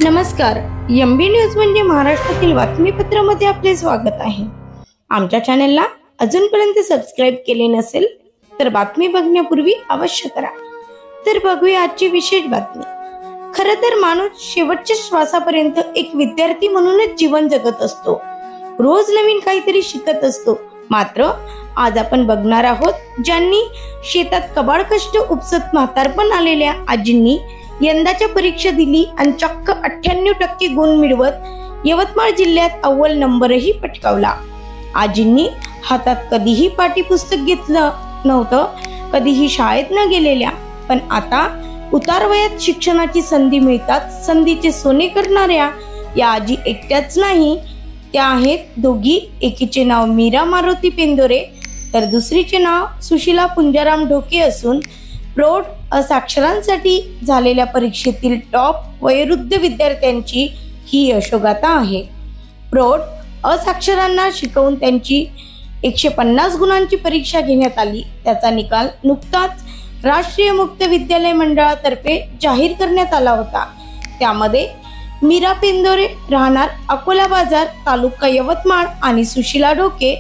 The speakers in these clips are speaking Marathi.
नमस्कार, एमबी न्यूज म्हणजे महाराष्ट्रातील बातमीपत्रामध्ये आपले स्वागत आहे। आमच्या चॅनलला अजूनपर्यंत सबस्क्राइब केले नसेल तर बातमी बघण्यापूर्वी अवश्य करा। तर बघूया आजची विशेष बातमी। खरं तर माणूस शेवटच्या श्वासापर्यंत एक विद्यार्थी म्हणूनच जीवन जगत असतो, रोज नवीन काहीतरी शिकत असतो। मात्र आज आपण बघणार आहोत ज्यांनी शेतात कबाड कष्ट उपसत म्हातारपण आलेल्या आजींनी यंदाच्या परीक्षा दिली आणि चक्क 98% गुण मिळवत यवतमाळ जिल्ह्यात अव्वल नंबरही पटकावला। आजींनी हातात कधीही पाठ्यपुस्तक घेतलं नव्हतं, कधीही शाळेत न गेलेल्या, पण आता उतार वयात शिक्षणाची संधी मिळतात संधीचे सोने करणाऱ्या या आजी एकट्याच नाही, त्या आहेत दोघी। एकीचे नाव मीरा मारुती पेंदोरे तर दुसरीचे नाव सुशीला पुंजाराम ढोके असून प्रौढ असाक्षरांसाठी झालेल्या परीक्षेतील टॉप वयोवृद्ध विद्यार्थ्यांची ही यशोगाथा आहे। प्रौढ असाक्षरांना शिकवून त्यांची 150 गुणांची परीक्षा घेण्यात आली। त्याचा निकाल नुकताच राष्ट्रीय मुक्त विद्यालय मंडळातर्फे जाहीर करण्यात आला होता। त्यामध्ये मीरा पेंदोरे राहणार अकोला बाजार तालुका यवतमाळ आणि सुशीला ढोके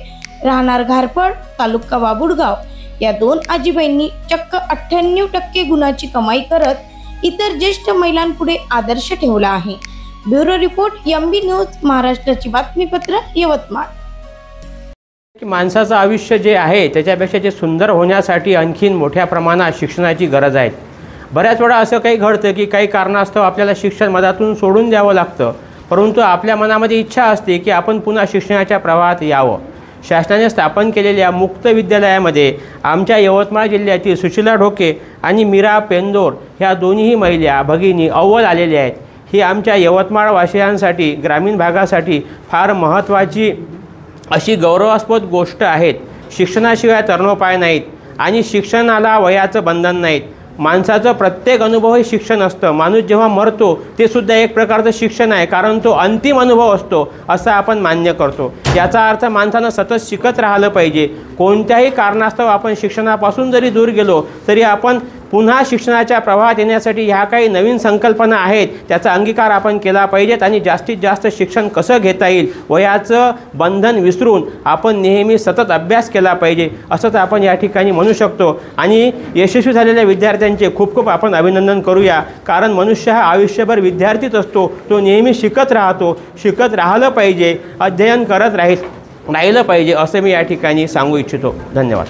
राहणार घारफळ तालुका बाबुळगाव या दोन आजीबाईंनी चक्क 98% गुणाची कमाई करत इतर ज्येष्ठ महिलांपुढे आदर्श ठेवला आहे। ब्युरो रिपोर्ट, एमबी न्यूज, महाराष्ट्राची बातमीपत्र, यवतमाळ। माणसाचं आयुष्य जे आहे त्याच्यापेक्षा जे सुंदर होण्यासाठी आणखीन मोठ्या प्रमाणात शिक्षणाची गरज आहे। बऱ्याच वेळा असं काही घडतं की काही कारणास्तव आपल्याला शिक्षण मधातून सोडून द्यावं लागतं, परंतु आपल्या मनामध्ये इच्छा असते की आपण पुन्हा शिक्षणाच्या प्रवाहात यावं। शासनाने स्थापन केलेल्या मुक्त विद्यालयामध्ये आमच्या यवतमाळ जिल्ह्यातील सुशीला ढोके आणि मीरा पेंदोर ह्या दोन्ही महिला भगिनी अव्वल आलेल्या आहेत। ही आमच्या यवतमाळ वासियांसाठी, ग्रामीण भागासाठी फार महत्त्वाची अशी गौरवास्पद गोष्ट आहे। शिक्षणाशिवाय तरणोपाय नाहीत आणि शिक्षणाला वयाचं बंधन नाहीत। माणसाचं प्रत्येक अनुभव हे शिक्षण असतं। माणूस जेव्हा मरतो ते सुद्धा एक प्रकारचं शिक्षण आहे, कारण तो अंतिम अनुभव असतो असं आपण मान्य करतो। याचा अर्थ माणसानं सतत शिकत राहिलं पाहिजे। कोणत्याही कारणास्तव आपण शिक्षणापासून जरी दूर गेलो तरी आपण पुन्हा शिक्षणाच्या प्रवाहात येण्यासाठी ह्या काही नवीन संकल्पना आहेत त्याचा अंगीकार आपण केला पाहिजेत आणि जास्तीत जास्त शिक्षण कसं घेता येईल वयाचं बंधन विसरून आपण नेहमी सतत अभ्यास केला पाहिजे असंच आपण या ठिकाणी म्हणू शकतो। आणि यशस्वी झालेल्या विद्यार्थ्यांचे खूप खूप आपण अभिनंदन करूया, कारण मनुष्य हा आयुष्यभर विद्यार्थीच असतो, तो नेहमी शिकत राहतो, शिकत राहिलं पाहिजे, अध्ययन करत राहिलं पाहिजे असं मी या ठिकाणी सांगू इच्छितो। धन्यवाद।